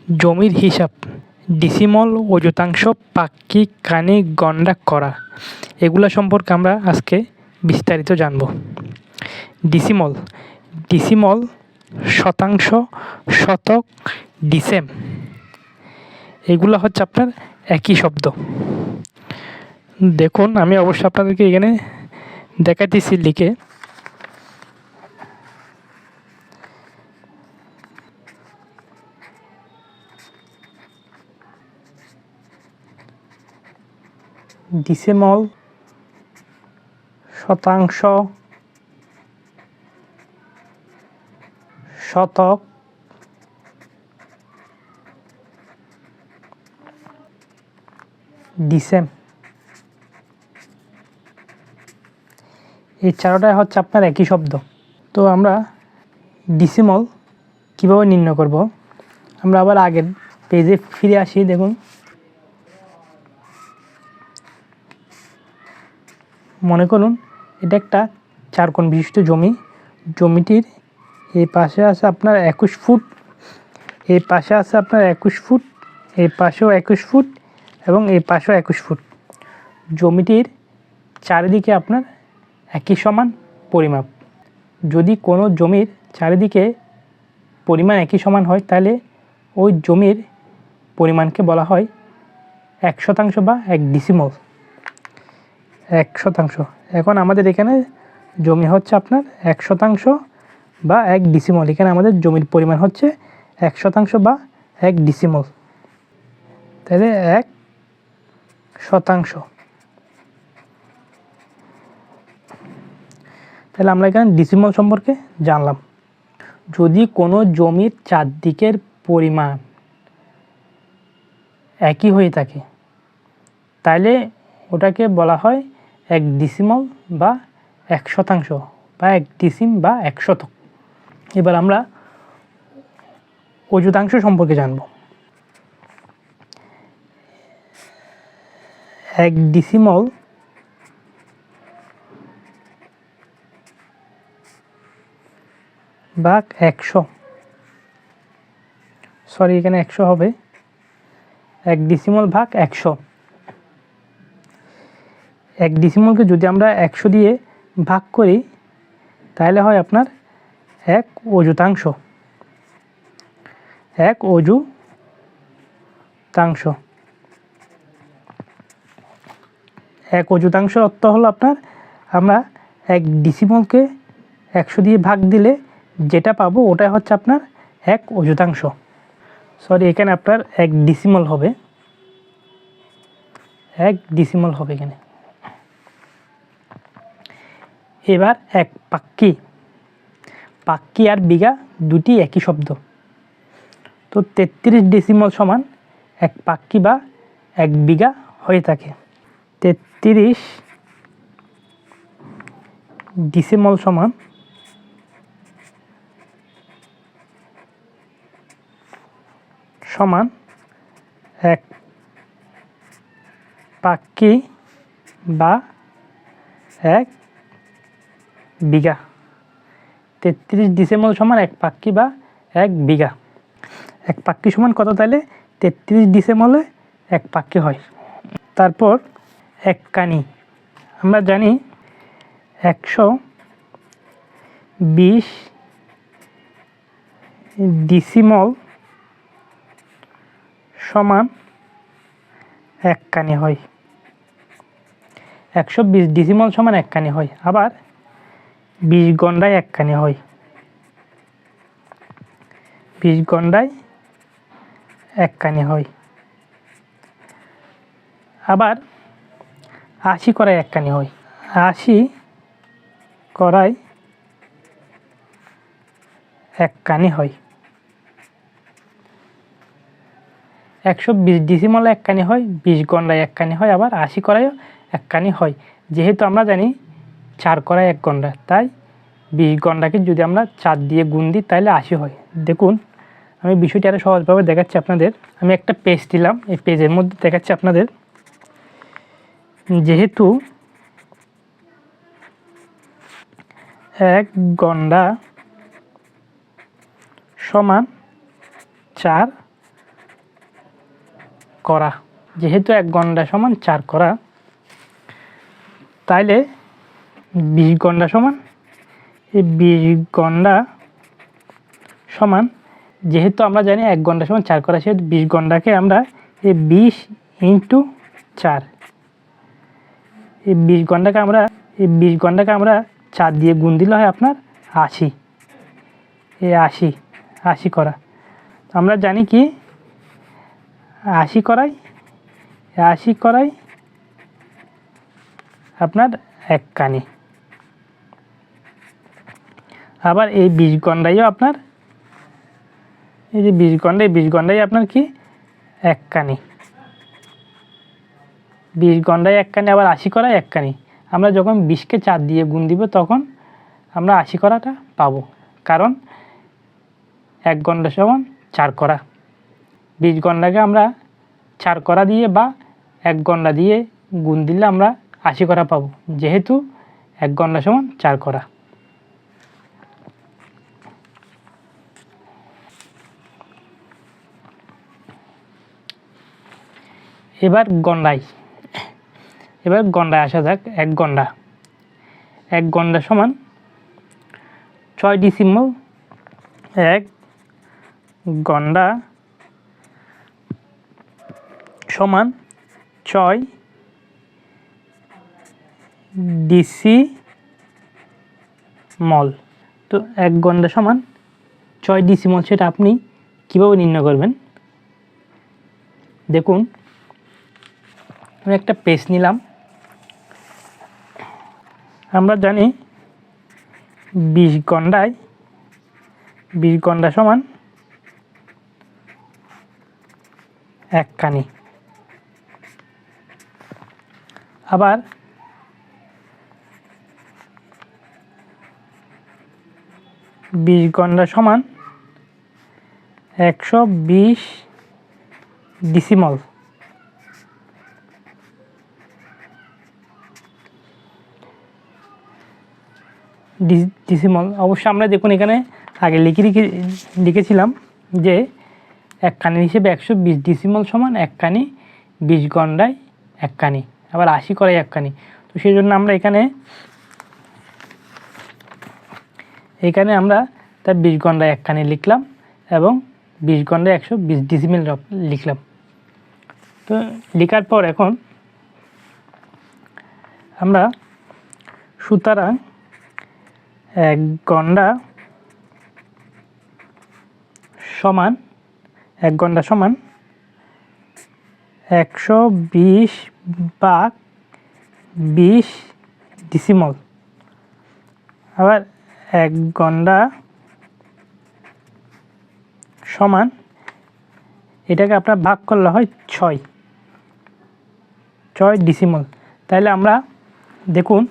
জমির হিসাব, ডিসিমল, অযুতাংশ, পাক্কি, কানি, গন্ডা করা, এগুলো সম্পর্কে আমরা আজকে বিস্তারিত জানব। ডিসিমল, ডিসিমল শতাংশ, শতক, ডিসেম, এগুলো হচ্ছে আপনার একই শব্দ। দেখুন, আমি অবশ্যই আপনাদেরকে এখানে দেখাতেছি লিখে। ডিসিমল, শতাংশ, শতক, ডিসেম, এই চারটাই হচ্ছে আপনার একই শব্দ। তো আমরা ডিসিমল কীভাবে নির্ণয় করব, আমরা আবার আগের পেজে ফিরে আসি। দেখুন, মনে করুন এটা একটা 4 কোণ বিশিষ্ট জমি। জমিটির এই পাশে আছে আপনার 21 ফুট, এই পাশে আছে আপনার 21 ফুট, এই পাশেও 21 ফুট এবং এই পাশেও 21 ফুট। জমিটির চারিদিকে আপনার একই সমান পরিমাপ। যদি কোনো জমির চারিদিকে পরিমাণ একই সমান হয়, তাহলে ওই জমির পরিমাণকে বলা হয় 1% বা 1 ডিসিমল। 1%। এখন আমাদের এখানে জমি হচ্ছে আপনার 1% বা 1 ডিসিমল। এখানে আমাদের জমির পরিমাণ হচ্ছে 1% বা 1 ডিসিমল। তাহলে 1%। তাহলে আমরা এখানে ডিসিমল সম্পর্কে জানলাম। যদি কোনো জমির চারদিকের পরিমাণ একই হয়ে থাকে, তাহলে ওটাকে বলা হয় 1 ডিসিমল বা 1% বা 1 ডিসিম বা 1 শতক। এবার আমরা অযুতাংশ সম্পর্কে জানব। 1 ডিসিমল ভাগ 100, সরি এখানে 100 হবে, 1 ডিসিমল ভাগ 100। 1 ডিসিমলকে যদি আমরা 100 দিয়ে ভাগ করি, তাহলে হয় আপনার 1 অযুতাংশ। 1 অযুতাংশ। 1 অযুতাংশের অর্থ হলো আপনার, আমরা 1 ডিসিমলকে 100 দিয়ে ভাগ দিলে যেটা পাবো ওটাই হচ্ছে আপনার 1 অযুতাংশ। সরি, এখানে আপনার 1 ডিসিমল হবে, 1 ডিসিমল হবে এখানে। এবার 1 পাক্কি। পাক্কি আর বিঘা দুটি একই শব্দ। তো 33 ডিসিমল সমান 1 পাক্কি বা 1 বিঘা হয়ে থাকে। 33 ডিসিমল সমান 1 পাক্কি বা 1 বিঘা। 33 ডিসিমল সমান 1 পাক্কি বা 1 বিঘা। 1 পাক্কি সমান কত? তাহলে 33 ডিসিমলে 1 পাক্কি হয়। তারপর 1 কানি। আমরা জানি 120 ডিসিমল সমান 1 কানি হয়। 120 ডিসিমল সমান 1 কানি হয়। আবার 20 গন্ডায় 1 কানি হয়। 20 গন্ডায় 1 কানি হয়। আবার 80 করায় 1 কানি হয়। 80 করায় 1 কানি হয়। 120 ডিসিমলে 1 কানি হয়, 20 গন্ডায় 1 কানি হয়, আবার 80 করায়ও 1 কানি হয়। যেহেতু আমরা জানি 4 করায় 1 গন্ডা, তাই 20 গন্ডাকে যদি আমরা 4 দিয়ে গুণ দিই তাহলে 80 হয়। দেখুন, আমি বিষয়টি আরও সহজভাবে দেখাচ্ছি আপনাদের। আমি একটা পেজ দিলাম, এই পেজের মধ্যে দেখাচ্ছি আপনাদের। যেহেতু 1 গন্ডা সমান 4 করা, যেহেতু 1 গন্ডা সমান 4 করা, তাইলে 20 গন্ডা সমান এই 20 গন্ডা সমান, যেহেতু আমরা জানি 1 গন্ডা সমান 4 করা, সেহেতু 20 গন্ডাকে আমরা এই 20 ইন্টু 4, এই 20 গন্ডাকে আমরা 4 দিয়ে গুণ দিলে হয় আপনার 80। এই 80 করা, আমরা জানি কি 80 করাই আপনার 1 কানি। আবার এই 20 গন্ডাইও আপনার, এই যে 20 গন্ডাই আপনার কি 1 কানি। 20 গন্ডায় 1 কানি, আবার 80 করায় 1 কানি। আমরা যখন 20কে 4 দিয়ে গুণ দিব তখন আমরা 80 করাটা পাবো, কারণ 1 গন্ডা সমান 4 করা। 20 গন্ডাকে আমরা 4 করা দিয়ে বা 1 গন্ডা দিয়ে গুণ দিলে আমরা 80 করা পাবো, যেহেতু 1 গন্ডা সমান 4 করা। এবার গন্ডায় আসা যাক। 1 গন্ডা সমান 6 ডিসিমল। 1 গন্ডা সমান 6 ডিসিমল। তো 1 গন্ডা সমান 6 ডিসিমল, সেটা আপনি কীভাবে নির্ণয় করবেন? দেখুন, আমি একটা পেজ নিলাম। আমরা জানি 20 গন্ডা সমান 1 কানি। আবার 20 গন্ডা সমান 120 ডিসিমল। ডিসিমল অবশ্য আমরা দেখুন এখানে আগে লিখেছিলাম যে 1 কানি হিসেবে 120 ডিসিমল সমান 1 কানি, 20 গন্ডায় 1 কানি, আবার 80 করায় 1 কানি। তো সেই জন্য আমরা এখানে আমরা তার 20 গন্ডায় 1 কানি লিখলাম এবং 20 গন্ডায় 120 ডিসিমল লিখলাম। তো লেখার পর এখন আমরা সুতরাং 1 গন্ডা সমান 120 ভাগ 20 ডিসিমল। আবার 1 গন্ডা সমান, এটাকে আপনার ভাগ করলে হয় 6 ডিসিমল। তাহলে আমরা দেখুন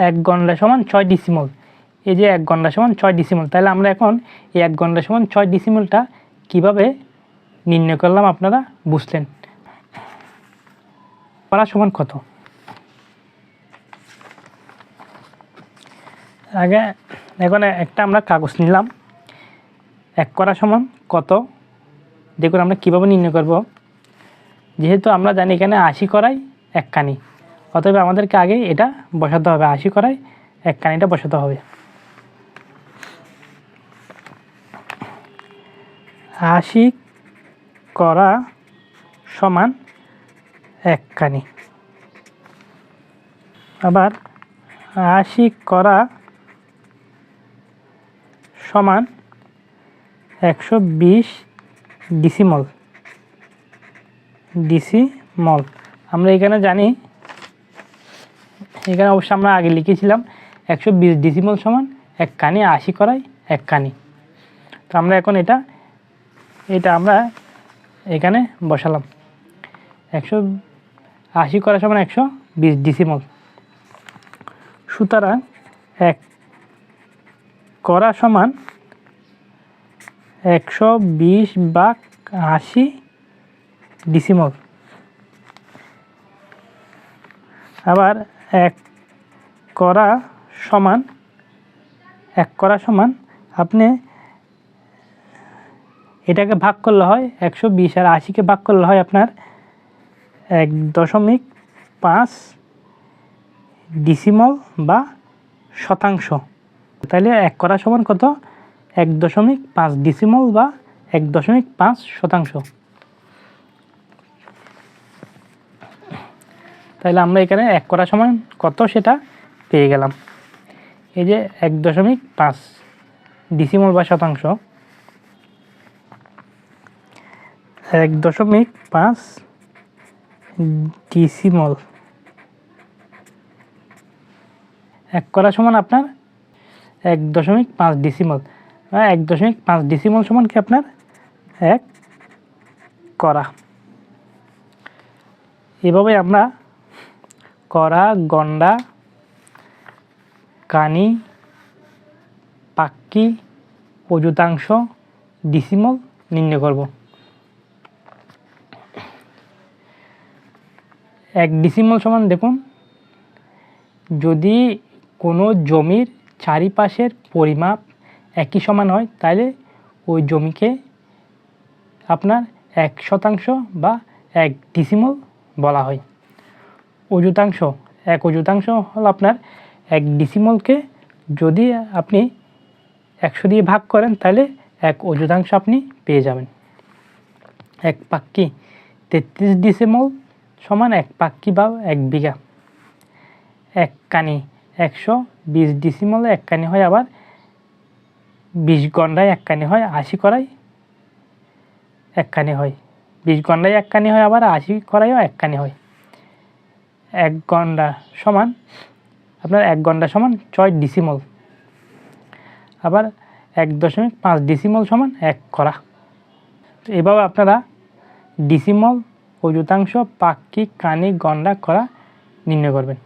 1 গন্ডা সমান 6 ডিসিমল, এই যে 1 গন্ডা সমান 6 ডিসিমল। তাহলে আমরা এখন এই 1 গন্ডা সমান 6 ডিসিমলটা কীভাবে নির্ণয় করলাম আপনারা বুঝলেন। করা সমান কত? এখন একটা আমরা কাগজ নিলাম। 1 করা সমান কত, দেখুন আমরা কীভাবে নির্ণয় করব। যেহেতু আমরা জানি এখানে 80 করাই 1 কানি, অতএব আমাদেরকে আগে এটা বসাতে হবে, 80 করাই 1 কানিটা বসাতে হবে। 80 করা সমান 1 কানি। আবার 80 করা সমান 120 ডিসিমল। আমরা এখানে জানি, এখানে অবশ্য আমরা আগে লিখেছিলাম 120 ডিসিমল সমান 1 কানি, 80 করাই 1 কানি। তো আমরা এখন এটা আমরা এখানে বসালাম। 180 করা সমান 120 ডিসিমল। সুতরাং 1 করা সমান 120 ভাগ 80 ডিসিমল। আবার 1 করা সমান আপনি এটাকে ভাগ করলে হয় 120 আর 80কে ভাগ করলে হয় আপনার 1.5 ডিসিমল বা শতাংশ। তাহলে 1 করা সমান কত? 1.5 ডিসিমল বা 1.5 শতাংশ। তাহলে আমরা এখানে 1 করা সমান কত সেটা পেয়ে গেলাম। এই যে 1.5 ডিসিমল বা শতাংশ, 1.5 ডিসিমল 1 করা সমান আপনার 1.5 ডিসিমল। 1.5 ডিসিমল সমান কি আপনার 1 করা। এভাবে আমরা করা, গন্ডা, কানি, পাক্কি, অযুতাংশ, ডিসিমল নির্ণয় করব। 1 ডিসিমল সমান দেখুন, যদি কোনো জমির চারিপাশের পরিমাপ একই সমান হয় তাহলে ওই জমিকে আপনার 1 শতাংশ বা 1 ডিসিমল বলা হয়। অযুতাংশ, 1 অযুতাংশ হলো আপনার 1 ডিসিমলকে যদি আপনি 100 দিয়ে ভাগ করেন তাহলে 1 অযুতাংশ আপনি পেয়ে যাবেন। 1 পাক্কি, 33 ডিসিমল সমান 1 পাক্কি বা 1 বিঘা। 1 কানি, 120 ডিসিমলে 1 কানি হয়, আবার 20 গন্ডায় 1 কানি হয়, 80 করায় 1 কানি হয়। 20 গন্ডায় 1 কানি হয়, আবার 80 করায়ও 1 কানি হয়। 1 গন্ডা সমান আপনার 1 গন্ডা সমান 6 ডিসিমল, আবার 1.5 ডিসিমল সমান 1 করা। তো এভাবে আপনারা ডিসিমল, অযুতাংশ, পাক্কি, কানি, গন্ডা, করা নির্ণয় করবেন।